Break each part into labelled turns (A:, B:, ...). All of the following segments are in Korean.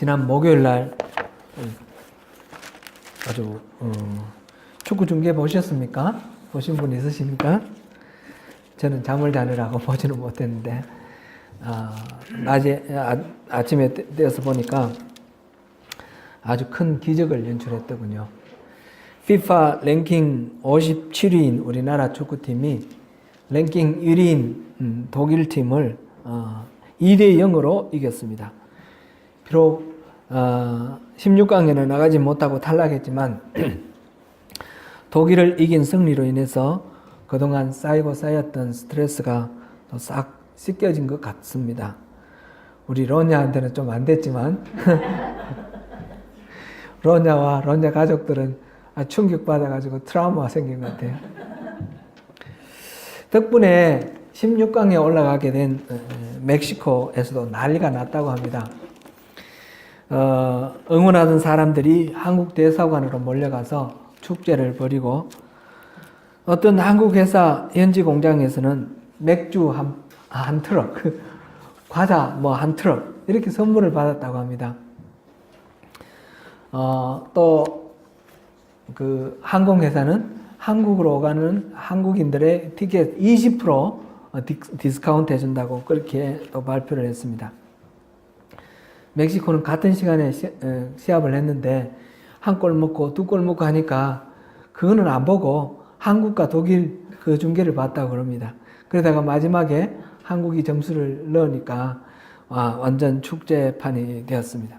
A: 지난 목요일 날 아주 축구 중계 보셨습니까? 보신 분 있으십니까? 저는 잠을 자느라고 보지는 못했는데 낮에 아침에 떼어서 보니까 아주 큰 기적을 연출했더군요. FIFA 랭킹 57위인 우리나라 축구팀이 랭킹 1위인 독일 팀을 2대 0으로 이겼습니다. 비록 16강에는 나가지 못하고 탈락했지만 독일을 이긴 승리로 인해서 그동안 쌓였던 스트레스가 또 싹 씻겨진 것 같습니다. 우리 로냐한테는 좀 안 됐지만 로냐와 로냐 가족들은 충격받아가지고 트라우마가 생긴 것 같아요. 덕분에 16강에 올라가게 된 멕시코에서도 난리가 났다고 합니다. 응원하던 사람들이 한국 대사관으로 몰려가서 축제를 벌이고 어떤 한국 회사 현지 공장에서는 맥주 한 트럭, 과자 한 트럭 이렇게 선물을 받았다고 합니다. 또 그 항공회사는 한국으로 오가는 한국인들의 티켓 20% 디스카운트 해준다고 그렇게 또 발표를 했습니다. 멕시코는 같은 시간에 시합을 했는데 한 골 먹고 두 골 먹고 하니까 그거는 안 보고 한국과 독일 그 중계를 봤다고 그럽니다. 그러다가 마지막에 한국이 점수를 넣으니까 완전 축제판이 되었습니다.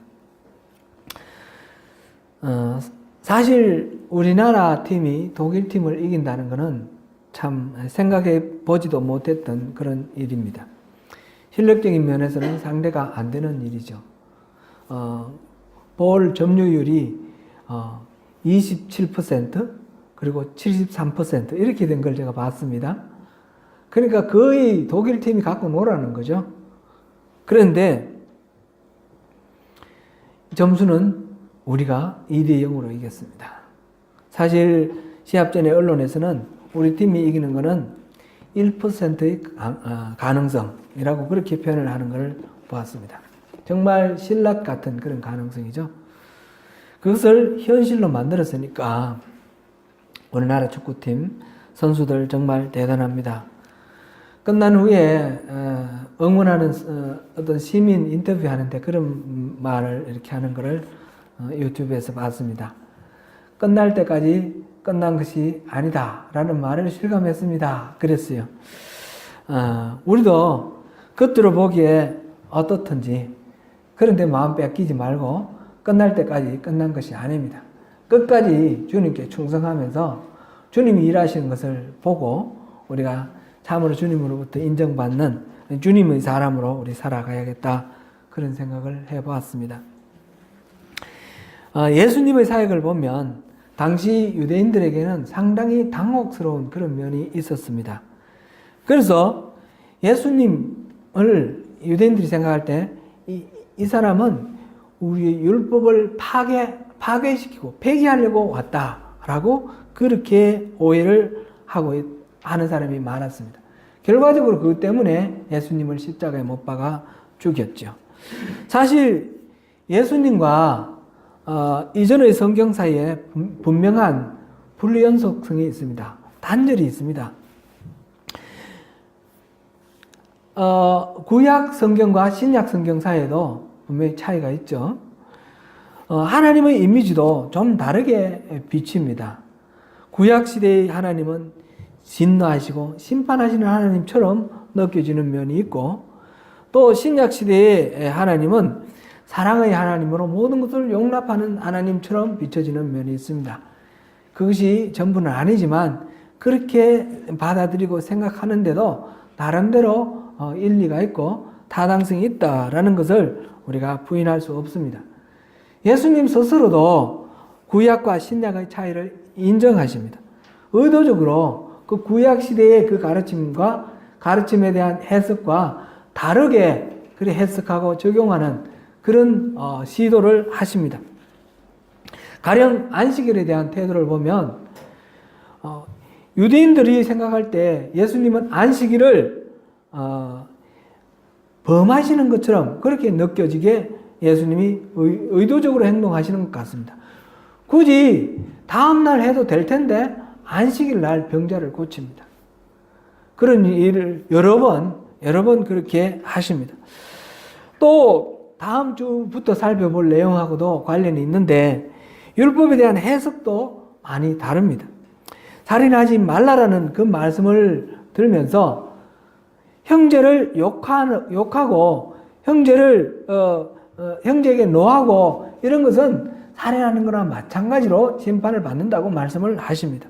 A: 사실 우리나라 팀이 독일 팀을 이긴다는 것은 참 생각해 보지도 못했던 그런 일입니다. 실력적인 면에서는 상대가 안 되는 일이죠. 볼 점유율이 27% 그리고 73% 이렇게 된 걸 제가 봤습니다. 그러니까 거의 독일 팀이 갖고 노라는 거죠. 그런데 점수는 우리가 2대 0으로 이겼습니다. 사실 시합 전에 언론에서는 우리 팀이 이기는 것은 1%의 가능성이라고 그렇게 표현을 하는 걸 보았습니다. 정말 신락 같은 그런 가능성이죠. 그것을 현실로 만들었으니까 우리나라 축구팀 선수들 정말 대단합니다. 끝난 후에 응원하는 어떤 시민 인터뷰하는데 그런 말을 이렇게 하는 것을 유튜브에서 봤습니다. 끝날 때까지 끝난 것이 아니다 라는 말을 실감했습니다. 그랬어요. 우리도 겉으로 보기에 어떻든지 그런데 마음 뺏기지 말고 끝날 때까지 끝난 것이 아닙니다. 끝까지 주님께 충성하면서 주님이 일하시는 것을 보고 우리가 참으로 주님으로부터 인정받는 주님의 사람으로 우리 살아가야겠다 그런 생각을 해보았습니다. 예수님의 사역을 보면 당시 유대인들에게는 상당히 당혹스러운 그런 면이 있었습니다. 그래서 예수님을 유대인들이 생각할 때 이 사람은 우리의 율법을 파괴시키고 폐기하려고 왔다라고 그렇게 오해를 하는 사람이 많았습니다. 결과적으로 그것 때문에 예수님을 십자가에 못 박아 죽였죠. 사실 예수님과 이전의 성경 사이에 분명한 분리연속성이 있습니다. 단절이 있습니다. 구약 성경과 신약 성경 사이에도 분명히 차이가 있죠. 하나님의 이미지도 좀 다르게 비칩니다. 구약 시대의 하나님은 진노하시고 심판하시는 하나님처럼 느껴지는 면이 있고 또 신약 시대의 하나님은 사랑의 하나님으로 모든 것을 용납하는 하나님처럼 비춰지는 면이 있습니다. 그것이 전부는 아니지만 그렇게 받아들이고 생각하는데도 나름대로 일리가 있고 타당성이 있다라는 것을 우리가 부인할 수 없습니다. 예수님 스스로도 구약과 신약의 차이를 인정하십니다. 의도적으로 그 구약 시대의 그 가르침과 가르침에 대한 해석과 다르게 그래 해석하고 적용하는 그런 시도를 하십니다. 가령 안식일에 대한 태도를 보면 유대인들이 생각할 때 예수님은 안식일을 범하시는 것처럼 그렇게 느껴지게 예수님이 의도적으로 행동하시는 것 같습니다. 굳이 다음날 해도 될 텐데 안식일 날 병자를 고칩니다. 그런 일을 여러 번 그렇게 하십니다. 또 다음 주부터 살펴볼 내용하고도 관련이 있는데 율법에 대한 해석도 많이 다릅니다. 살인하지 말라라는 그 말씀을 들으면서 형제를 욕하고 형제를 형제에게 노하고 이런 것은 살인하는 거나 마찬가지로 심판을 받는다고 말씀을 하십니다.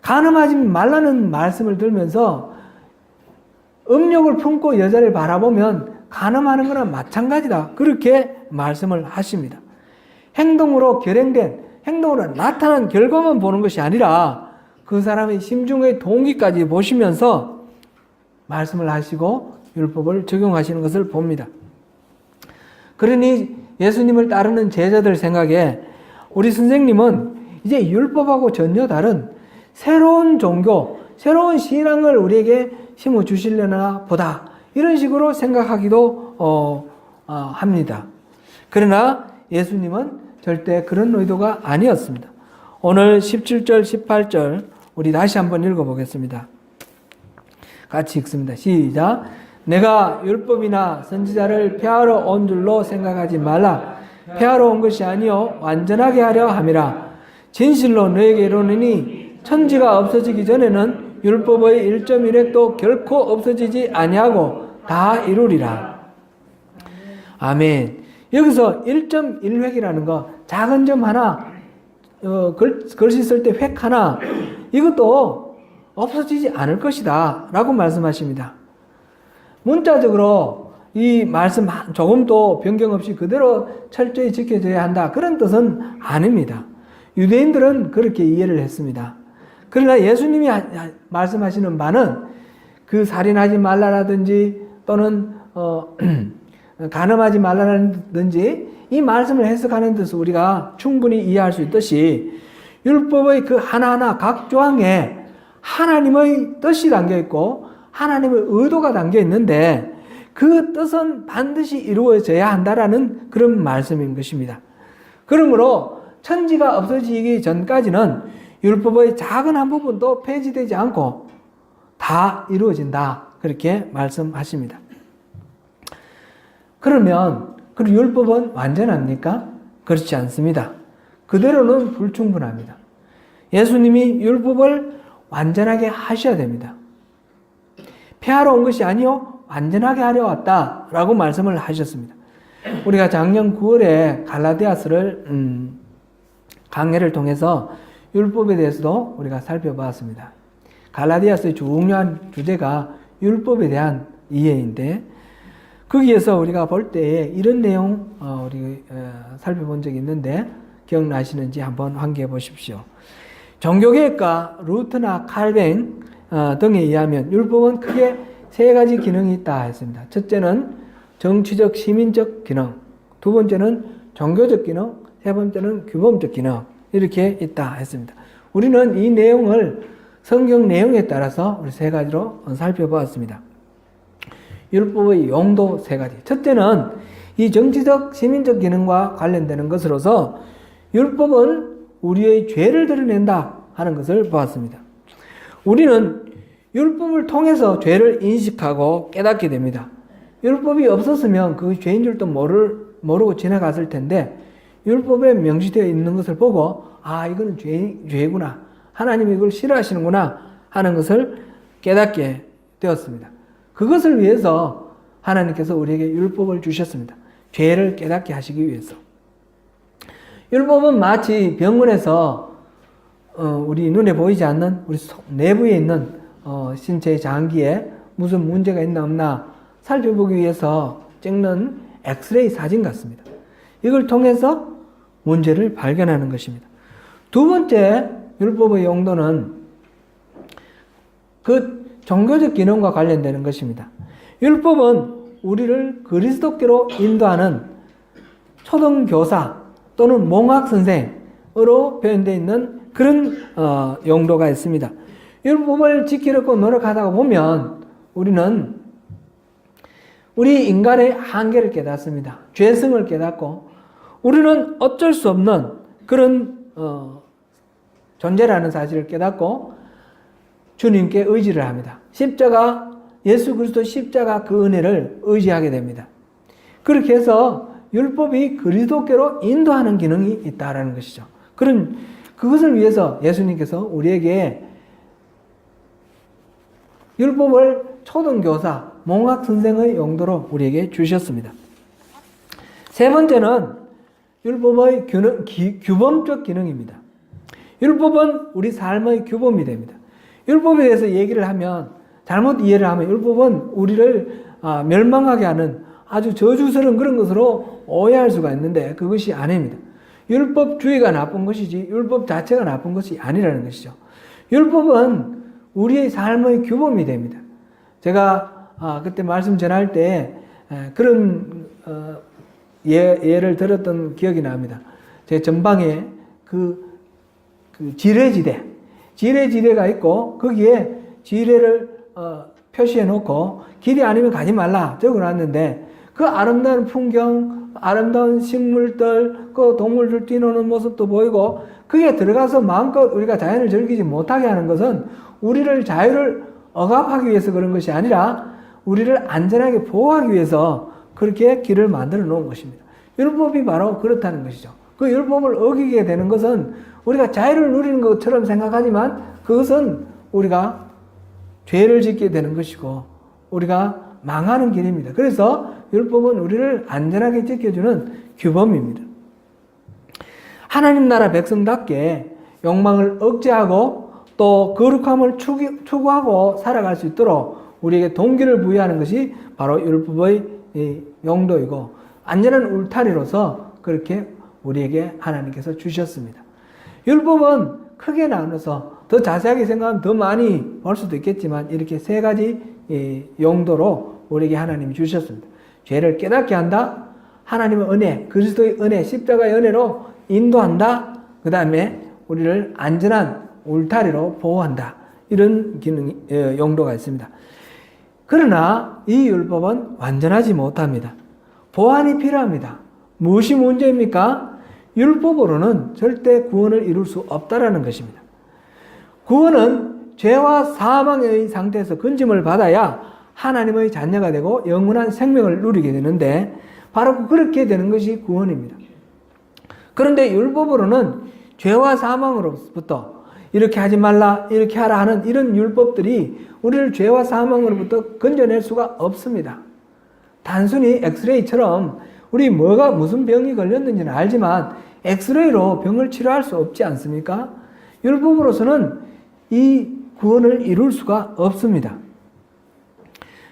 A: 간음하지 말라는 말씀을 들으면서 음욕을 품고 여자를 바라보면 간음하는 거나 마찬가지다. 그렇게 말씀을 하십니다. 행동으로 나타난 결과만 보는 것이 아니라 그 사람의 심중의 동기까지 보시면서 말씀을 하시고 율법을 적용하시는 것을 봅니다. 그러니 예수님을 따르는 제자들 생각에 우리 선생님은 이제 율법하고 전혀 다른 새로운 종교, 새로운 신앙을 우리에게 심어주시려나 보다. 이런 식으로 생각하기도 합니다. 그러나 예수님은 절대 그런 의도가 아니었습니다. 오늘 17절, 18절 우리 다시 한번 읽어보겠습니다. 같이 읽습니다. 시작. 내가 율법이나 선지자를 폐하러 온 줄로 생각하지 말라. 폐하러 온 것이 아니요 완전하게 하려 함이라. 진실로 너에게 이르노니 천지가 없어지기 전에는 율법의 1.1획도 결코 없어지지 아니하고 다 이루리라. 아멘. 여기서 1.1획이라는 거 작은 점 하나 글씨 쓸 때 획 하나 이것도 없어지지 않을 것이다 라고 말씀하십니다. 문자적으로 이 말씀 조금도 변경 없이 그대로 철저히 지켜져야 한다 그런 뜻은 아닙니다. 유대인들은 그렇게 이해를 했습니다. 그러나 예수님이 말씀하시는 바는 그 살인하지 말라라든지 또는 간음하지 말라라든지 이 말씀을 해석하는 데서 우리가 충분히 이해할 수 있듯이 율법의 그 하나하나 각 조항에 하나님의 뜻이 담겨 있고 하나님의 의도가 담겨 있는데 그 뜻은 반드시 이루어져야 한다라는 그런 말씀인 것입니다. 그러므로 천지가 없어지기 전까지는 율법의 작은 한 부분도 폐지되지 않고 다 이루어진다. 그렇게 말씀하십니다. 그러면 그 율법은 완전합니까? 그렇지 않습니다. 그대로는 불충분합니다. 예수님이 율법을 완전하게 하셔야 됩니다. 폐하러 온 것이 아니요 완전하게 하려 왔다라고 말씀을 하셨습니다. 우리가 작년 9월에 갈라디아서를 강해를 통해서 율법에 대해서도 우리가 살펴봤습니다. 갈라디아서의 중요한 주제가 율법에 대한 이해인데 거기에서 우리가 볼 때에 이런 내용 우리 살펴본 적이 있는데 기억나시는지 한번 환기해 보십시오. 종교개혁가 루트나 칼뱅 등에 의하면 율법은 크게 세 가지 기능이 있다 했습니다. 첫째는 정치적 시민적 기능, 두 번째는 종교적 기능, 세 번째는 규범적 기능 이렇게 있다 했습니다. 우리는 이 내용을 성경 내용에 따라서 우리 세 가지로 살펴보았습니다. 율법의 용도 세 가지. 첫째는 이 정치적 시민적 기능과 관련되는 것으로서 율법은 우리의 죄를 드러낸다 하는 것을 보았습니다. 우리는 율법을 통해서 죄를 인식하고 깨닫게 됩니다. 율법이 없었으면 그 죄인 줄도 모르고 지나갔을 텐데 율법에 명시되어 있는 것을 보고 아 이거는 죄구나 하나님이 이걸 싫어하시는구나 하는 것을 깨닫게 되었습니다. 그것을 위해서 하나님께서 우리에게 율법을 주셨습니다. 죄를 깨닫게 하시기 위해서. 율법은 마치 병원에서 우리 눈에 보이지 않는 우리 내부에 있는 신체의 장기에 무슨 문제가 있나 없나 살펴보기 위해서 찍는 엑스레이 사진 같습니다. 이걸 통해서 문제를 발견하는 것입니다. 두 번째 율법의 용도는 그 종교적 기능과 관련되는 것입니다. 율법은 우리를 그리스도께로 인도하는 초등교사 또는 몽학선생으로 표현되어 있는 그런 용도가 있습니다. 율법을 지키려고 노력하다 보면 우리는 우리 인간의 한계를 깨닫습니다. 죄성을 깨닫고 우리는 어쩔 수 없는 그런 존재라는 사실을 깨닫고 주님께 의지를 합니다. 십자가, 예수 그리스도 십자가 그 은혜를 의지하게 됩니다. 그렇게 해서 율법이 그리스도께로 인도하는 기능이 있다라는 것이죠. 그것을 위해서 예수님께서 우리에게 율법을 초등교사, 몽학선생의 용도로 우리에게 주셨습니다. 세 번째는 율법의 규범적 기능입니다. 율법은 우리 삶의 규범이 됩니다. 율법에 대해서 얘기를 하면, 잘못 이해를 하면 율법은 우리를 멸망하게 하는 아주 저주스러운 그런 것으로 오해할 수가 있는데 그것이 아닙니다. 율법주의가 나쁜 것이지 율법 자체가 나쁜 것이 아니라는 것이죠. 율법은 우리의 삶의 규범이 됩니다. 제가 그때 말씀 전할 때 그런 예를 들었던 기억이 납니다. 제 전방에 그 지뢰지대가 있고 거기에 지뢰를 표시해 놓고 길이 아니면 가지 말라 적어놨는데 그 아름다운 풍경, 아름다운 식물들, 그 동물들 뛰노는 모습도 보이고 그게 들어가서 마음껏 우리가 자연을 즐기지 못하게 하는 것은 우리를 자유를 억압하기 위해서 그런 것이 아니라 우리를 안전하게 보호하기 위해서 그렇게 길을 만들어 놓은 것입니다. 율법이 바로 그렇다는 것이죠. 그 율법을 어기게 되는 것은 우리가 자유를 누리는 것처럼 생각하지만 그것은 우리가 죄를 짓게 되는 것이고 우리가 망하는 길입니다. 그래서 율법은 우리를 안전하게 지켜주는 규범입니다. 하나님 나라 백성답게 욕망을 억제하고 또 거룩함을 추구하고 살아갈 수 있도록 우리에게 동기를 부여하는 것이 바로 율법의 용도이고 안전한 울타리로서 그렇게 우리에게 하나님께서 주셨습니다. 율법은 크게 나눠서 더 자세하게 생각하면 더 많이 볼 수도 있겠지만 이렇게 세 가지 용도로 우리에게 하나님이 주셨습니다. 죄를 깨닫게 한다, 하나님의 은혜, 그리스도의 은혜, 십자가의 은혜로 인도한다, 그 다음에 우리를 안전한 울타리로 보호한다. 이런 용도가 있습니다. 그러나 이 율법은 완전하지 못합니다. 보완이 필요합니다. 무엇이 문제입니까? 율법으로는 절대 구원을 이룰 수 없다라는 것입니다. 구원은 죄와 사망의 상태에서 건짐을 받아야 하나님의 자녀가 되고 영원한 생명을 누리게 되는데 바로 그렇게 되는 것이 구원입니다. 그런데 율법으로는 죄와 사망으로부터 이렇게 하지 말라, 이렇게 하라 하는 이런 율법들이 우리를 죄와 사망으로부터 건져낼 수가 없습니다. 단순히 엑스레이처럼 우리 무슨 병이 걸렸는지는 알지만 엑스레이로 병을 치료할 수 없지 않습니까? 율법으로서는 이 구원을 이룰 수가 없습니다.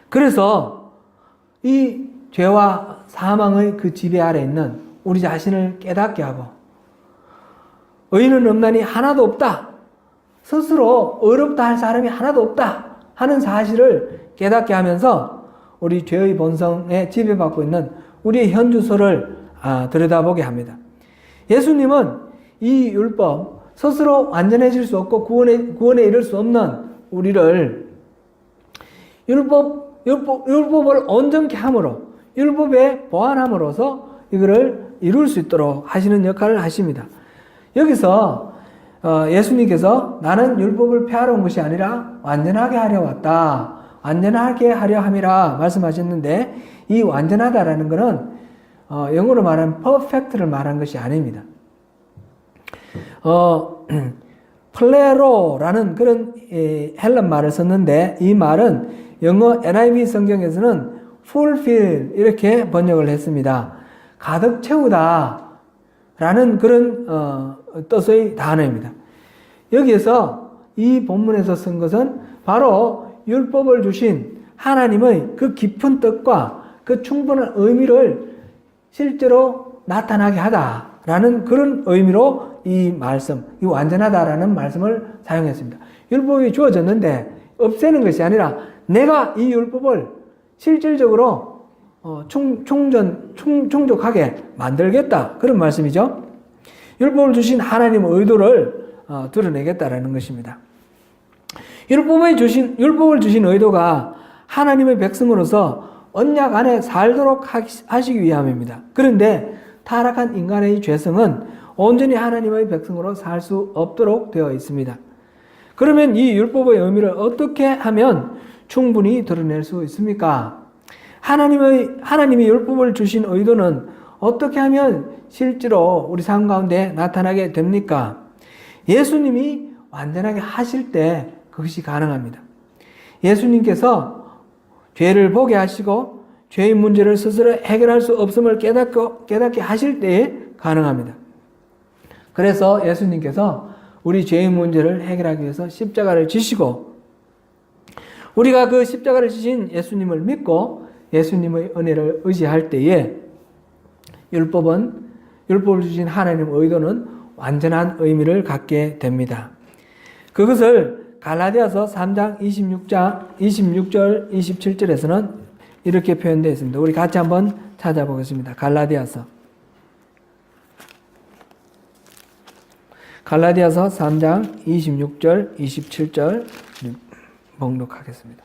A: 그래서 이 죄와 사망의 그 지배 아래 있는 우리 자신을 깨닫게 하고 의인은 없나니 하나도 없다. 스스로 어렵다 할 사람이 하나도 없다 하는 사실을 깨닫게 하면서 우리 죄의 본성에 지배받고 있는 우리의 현주소를 들여다보게 합니다. 예수님은 이 율법, 스스로 완전해질 수 없고 구원에 이를 수 없는 우리를 율법을 온전케 함으로, 율법에 보완함으로써 이거를 이룰 수 있도록 하시는 역할을 하십니다. 여기서 예수님께서 나는 율법을 폐하러 온 것이 아니라 완전하게 하려 왔다. 완전하게 하려 함이라 말씀하셨는데 이 완전하다라는 것은 영어로 말하면 perfect를 말한 것이 아닙니다. 플레로라는 그런 헬란 말을 썼는데 이 말은 영어 NIV 성경에서는 fulfill 이렇게 번역을 했습니다. 가득 채우다 라는 그런 뜻의 단어입니다. 여기에서 이 본문에서 쓴 것은 바로 율법을 주신 하나님의 그 깊은 뜻과 그 충분한 의미를 실제로 나타나게 하다라는 그런 의미로 이 말씀, 이 완전하다라는 말씀을 사용했습니다. 율법이 주어졌는데 없애는 것이 아니라 내가 이 율법을 실질적으로 충족하게 만들겠다. 그런 말씀이죠. 율법을 주신 하나님의 의도를 드러내겠다라는 것입니다. 율법을 주신 의도가 하나님의 백성으로서 언약 안에 살도록 하시기 위함입니다. 그런데 타락한 인간의 죄성은 온전히 하나님의 백성으로 살 수 없도록 되어 있습니다. 그러면 이 율법의 의미를 어떻게 하면 충분히 드러낼 수 있습니까? 하나님이 율법을 주신 의도는 어떻게 하면 실제로 우리 삶 가운데 나타나게 됩니까? 예수님이 완전하게 하실 때 그것이 가능합니다. 예수님께서 죄를 보게 하시고 죄의 문제를 스스로 해결할 수 없음을 깨닫게 하실 때에 가능합니다. 그래서 예수님께서 우리 죄의 문제를 해결하기 위해서 십자가를 지시고 우리가 그 십자가를 지신 예수님을 믿고 예수님의 은혜를 의지할 때에 율법을 주신 하나님의 의도는 완전한 의미를 갖게 됩니다. 그것을 갈라디아서 3장 26절 27절에서는 이렇게 표현되어 있습니다. 우리 같이 한번 찾아보겠습니다. 갈라디아서 3장 26절 27절 봉독하겠습니다.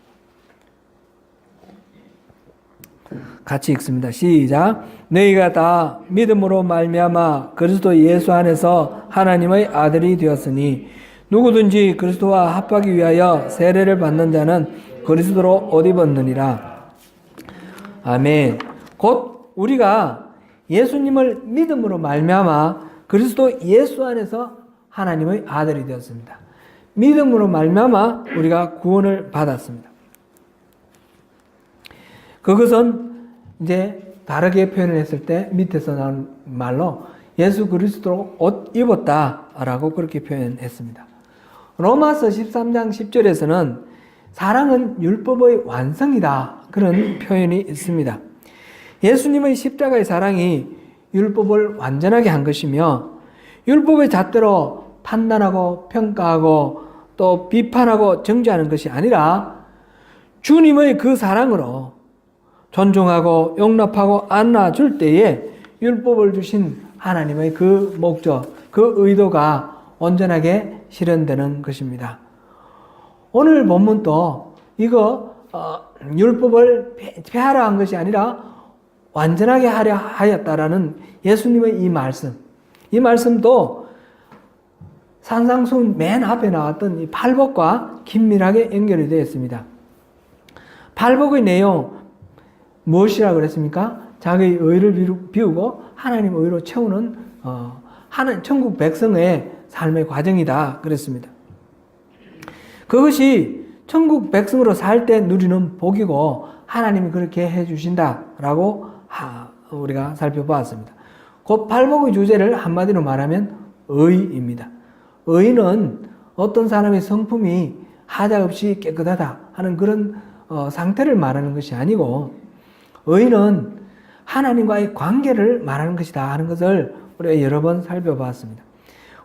A: 같이 읽습니다. 시작. 너희가 다 믿음으로 말미암아 그리스도 예수 안에서 하나님의 아들이 되었으니 누구든지 그리스도와 합하기 위하여 세례를 받는 자는 그리스도로 옷 입었느니라. 아멘. 곧 우리가 예수님을 믿음으로 말미암아 그리스도 예수 안에서 하나님의 아들이 되었습니다. 믿음으로 말미암아 우리가 구원을 받았습니다. 그것은 이제 다르게 표현을 했을 때 밑에서 나온 말로 예수 그리스도로 옷 입었다라고 그렇게 표현했습니다. 로마서 13장 10절에서는 사랑은 율법의 완성이다 그런 표현이 있습니다. 예수님의 십자가의 사랑이 율법을 완전하게 한 것이며 율법의 잣대로 판단하고 평가하고 또 비판하고 정죄하는 것이 아니라 주님의 그 사랑으로 존중하고 용납하고 안아줄 때에 율법을 주신 하나님의 그 목적, 그 의도가 온전하게 실현되는 것입니다. 오늘 본문도 이거 율법을 폐하려 한 것이 아니라 완전하게 하려 하였다라는 예수님의 이 말씀도 산상수훈 맨 앞에 나왔던 이 팔복과 긴밀하게 연결이 되어 있습니다. 팔복의 내용 무엇이라고 그랬습니까? 자기의 의를 비우고 하나님의 의로 채우는 천국 백성의 삶의 과정이다 그랬습니다. 그것이 천국 백성으로 살 때 누리는 복이고 하나님이 그렇게 해주신다라고 우리가 살펴보았습니다. 곧 팔복의 주제를 한마디로 말하면 의입니다. 의는 어떤 사람의 성품이 하자없이 깨끗하다 하는 그런 상태를 말하는 것이 아니고 의는 하나님과의 관계를 말하는 것이다 하는 것을 우리가 여러 번 살펴봤습니다.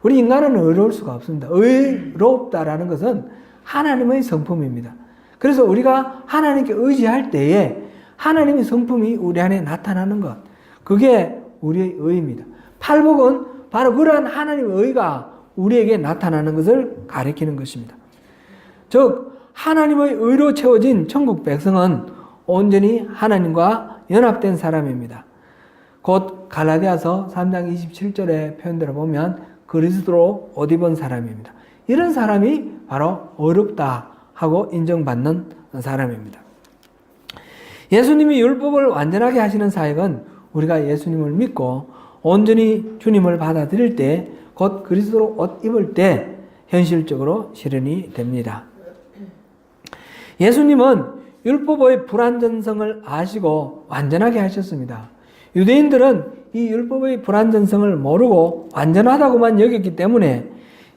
A: 우리 인간은 의로울 수가 없습니다. 의롭다라는 것은 하나님의 성품입니다. 그래서 우리가 하나님께 의지할 때에 하나님의 성품이 우리 안에 나타나는 것, 그게 우리의 의입니다. 팔복은 바로 그러한 하나님의 의가 우리에게 나타나는 것을 가리키는 것입니다. 즉 하나님의 의로 채워진 천국 백성은 온전히 하나님과 연합된 사람입니다. 곧 갈라디아서 3장 27절의 표현대로 보면 그리스도로 옷 입은 사람입니다. 이런 사람이 바로 의롭다 하고 인정받는 사람입니다. 예수님이 율법을 완전하게 하시는 사역은 우리가 예수님을 믿고 온전히 주님을 받아들일 때, 곧 그리스도로 옷 입을 때 현실적으로 실현이 됩니다. 예수님은 율법의 불완전성을 아시고 완전하게 하셨습니다. 유대인들은 이 율법의 불완전성을 모르고 완전하다고만 여겼기 때문에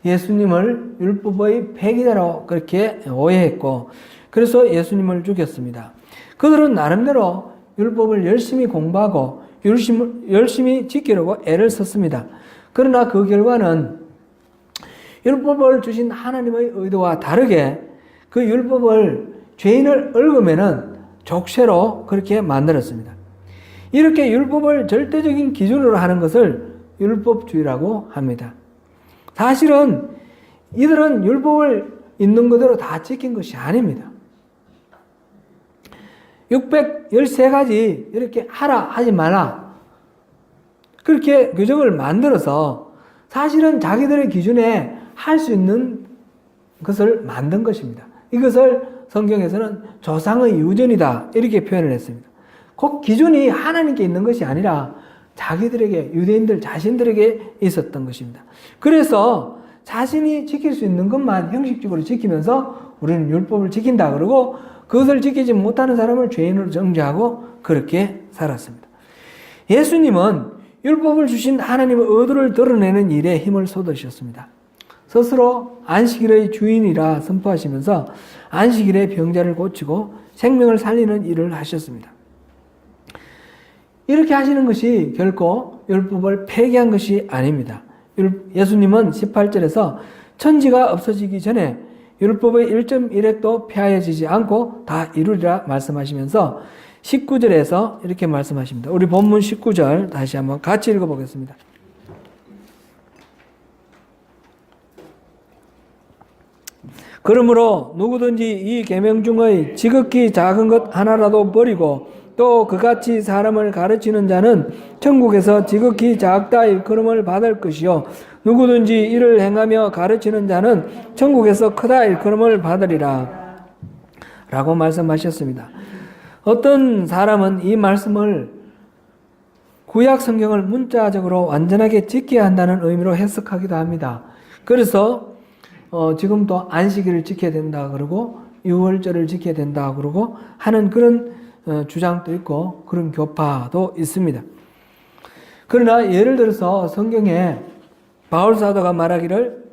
A: 예수님을 율법의 폐기자로 그렇게 오해했고, 그래서 예수님을 죽였습니다. 그들은 나름대로 율법을 열심히 공부하고 열심히 지키려고 애를 썼습니다. 그러나 그 결과는 율법을 주신 하나님의 의도와 다르게 그 율법을 죄인을 얽으면은 족쇄로 그렇게 만들었습니다. 이렇게 율법을 절대적인 기준으로 하는 것을 율법주의라고 합니다. 사실은 이들은 율법을 있는 그대로 다 지킨 것이 아닙니다. 613가지 이렇게 하라 하지 말라 그렇게 규정을 만들어서 사실은 자기들의 기준에 할 수 있는 것을 만든 것입니다. 이것을 성경에서는 조상의 유전이다 이렇게 표현을 했습니다. 그 기준이 하나님께 있는 것이 아니라 자기들에게, 유대인들 자신들에게 있었던 것입니다. 그래서 자신이 지킬 수 있는 것만 형식적으로 지키면서 우리는 율법을 지킨다 그러고 그것을 지키지 못하는 사람을 죄인으로 정죄하고 그렇게 살았습니다. 예수님은 율법을 주신 하나님의 의도를 드러내는 일에 힘을 쏟으셨습니다. 스스로 안식일의 주인이라 선포하시면서 안식일에 병자를 고치고 생명을 살리는 일을 하셨습니다. 이렇게 하시는 것이 결코 율법을 폐기한 것이 아닙니다. 예수님은 18절에서 천지가 없어지기 전에 율법의 1.1획도 폐하여지지 않고 다 이루리라 말씀하시면서 19절에서 이렇게 말씀하십니다. 우리 본문 19절 다시 한번 같이 읽어보겠습니다. 그러므로 누구든지 이 계명 중의 지극히 작은 것 하나라도 버리고 또 그같이 사람을 가르치는 자는 천국에서 지극히 작다 일컬음을 받을 것이요 누구든지 이를 행하며 가르치는 자는 천국에서 크다 일컬음을 받으리라 라고 말씀하셨습니다. 어떤 사람은 이 말씀을 구약 성경을 문자적으로 완전하게 지켜야 한다는 의미로 해석하기도 합니다. 그래서 지금도 안식일을 지켜야 된다 그러고 유월절을 지켜야 된다 그러고 하는 그런 주장도 있고 그런 교파도 있습니다. 그러나 예를 들어서 성경에 바울 사도가 말하기를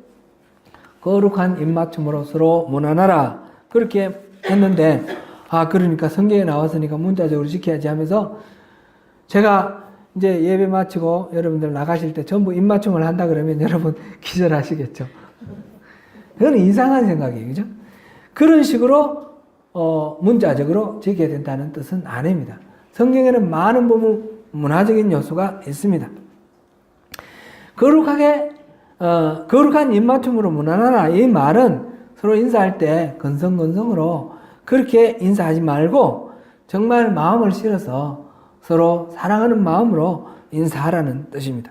A: 거룩한 입맞춤으로 서로 무난하라 그렇게 했는데 그러니까 성경에 나왔으니까 문자적으로 지켜야지 하면서 제가 이제 예배 마치고 여러분들 나가실 때 전부 입맞춤을 한다 그러면 여러분 기절하시겠죠. 그건 이상한 생각이에요. 그죠? 그런 식으로 문자적으로 지켜야 된다는 뜻은 아닙니다. 성경에는 많은 부분 문화적인 요소가 있습니다. 거룩한 입맞춤으로 무난하라 이 말은 서로 인사할 때 건성건성으로 그렇게 인사하지 말고 정말 마음을 실어서 서로 사랑하는 마음으로 인사하라는 뜻입니다.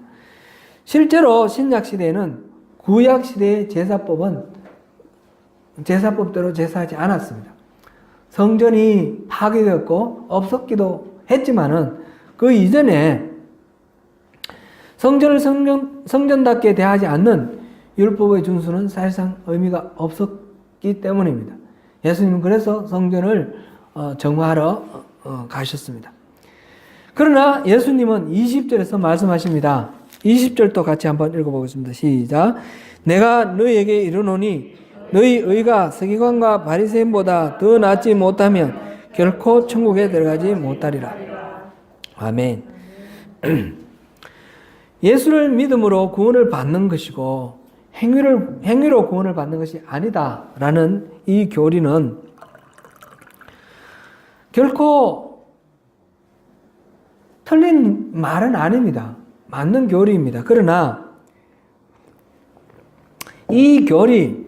A: 실제로 신약시대에는 구약시대의 제사법대로 제사하지 않았습니다. 성전이 파괴되었고 없었기도 했지만은 그 이전에 성전을 성전답게 대하지 않는 율법의 준수는 사실상 의미가 없었기 때문입니다. 예수님은 그래서 성전을 정화하러 가셨습니다. 그러나 예수님은 20절에서 말씀하십니다. 20절도 같이 한번 읽어보겠습니다. 시작. 내가 너희에게 이르노니 너희 의가 서기관과 바리새인보다 더 낫지 못하면 결코 천국에 들어가지 못하리라. 아멘. 예수를 믿음으로 구원을 받는 것이고 행위로 구원을 받는 것이 아니다라는 이 교리는 결코 틀린 말은 아닙니다. 맞는 교리입니다. 그러나 이 교리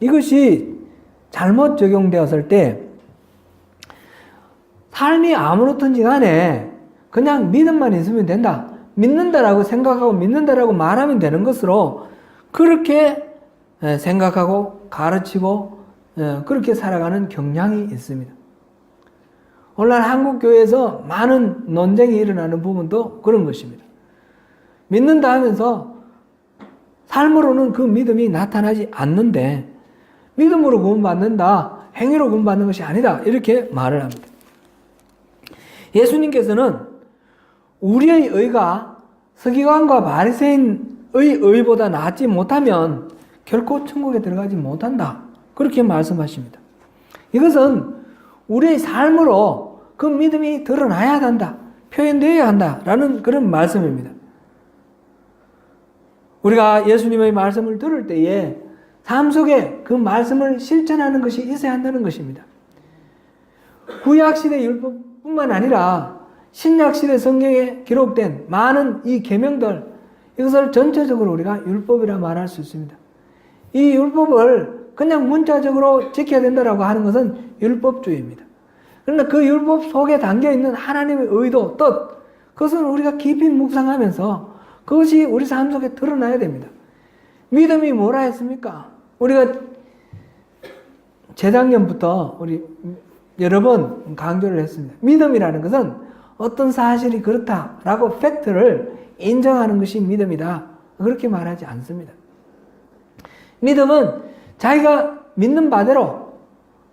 A: 이것이 잘못 적용되었을 때 삶이 아무렇든지 간에 그냥 믿음만 있으면 된다. 믿는다라고 생각하고 믿는다라고 말하면 되는 것으로 그렇게 생각하고 가르치고 그렇게 살아가는 경향이 있습니다. 오늘날 한국교회에서 많은 논쟁이 일어나는 부분도 그런 것입니다. 믿는다 하면서 삶으로는 그 믿음이 나타나지 않는데 믿음으로 구원받는다, 행위로 구원받는 것이 아니다 이렇게 말을 합니다. 예수님께서는 우리의 의가 서기관과 바리새인의 의보다 낫지 못하면 결코 천국에 들어가지 못한다 그렇게 말씀하십니다. 이것은 우리의 삶으로 그 믿음이 드러나야 한다, 표현되어야 한다라는 그런 말씀입니다. 우리가 예수님의 말씀을 들을 때에 삶 속에 그 말씀을 실천하는 것이 있어야 한다는 것입니다. 구약시대 율법뿐만 아니라 신약시대 성경에 기록된 많은 이 계명들 이것을 전체적으로 우리가 율법이라 말할 수 있습니다. 이 율법을 그냥 문자적으로 지켜야 된다고 하는 것은 율법주의입니다. 그러나 그 율법 속에 담겨있는 하나님의 의도, 뜻, 그것은 우리가 깊이 묵상하면서 그것이 우리 삶 속에 드러나야 됩니다. 믿음이 뭐라 했습니까? 우리가 재작년부터 우리 여러 번 강조를 했습니다. 믿음이라는 것은 어떤 사실이 그렇다라고 팩트를 인정하는 것이 믿음이다. 그렇게 말하지 않습니다. 믿음은 자기가 믿는 바대로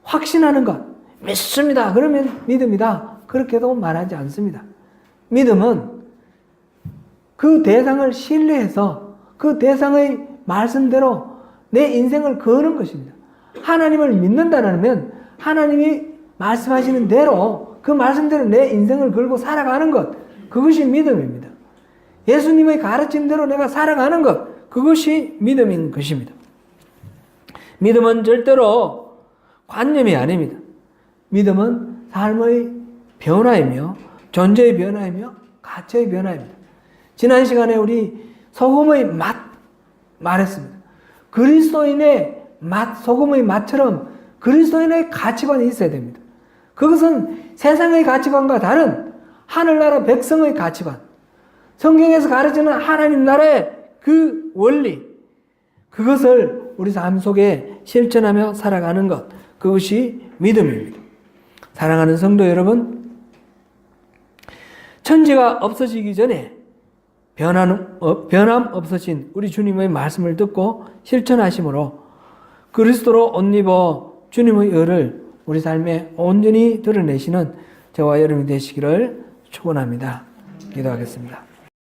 A: 확신하는 것, 믿습니다. 그러면 믿음이다. 그렇게도 말하지 않습니다. 믿음은 그 대상을 신뢰해서 그 대상의 말씀대로 내 인생을 거는 것입니다. 하나님을 믿는다면 하나님이 말씀하시는 대로 그 말씀대로 내 인생을 걸고 살아가는 것, 그것이 믿음입니다. 예수님의 가르침대로 내가 살아가는 것, 그것이 믿음인 것입니다. 믿음은 절대로 관념이 아닙니다. 믿음은 삶의 변화이며 존재의 변화이며 가치의 변화입니다. 지난 시간에 우리 소금의 맛 말했습니다. 그리스도인의 맛, 소금의 맛처럼 그리스도인의 가치관이 있어야 됩니다. 그것은 세상의 가치관과 다른 하늘나라 백성의 가치관, 성경에서 가르치는 하나님 나라의 그 원리, 그것을 우리 삶 속에 실천하며 살아가는 것, 그것이 믿음입니다. 사랑하는 성도 여러분, 천지가 없어지기 전에 변함 없으신 우리 주님의 말씀을 듣고 실천하심으로 그리스도로 옷 입어 주님의 의를 우리 삶에 온전히 드러내시는 저와 여러분이 되시기를 축원합니다. 기도하겠습니다.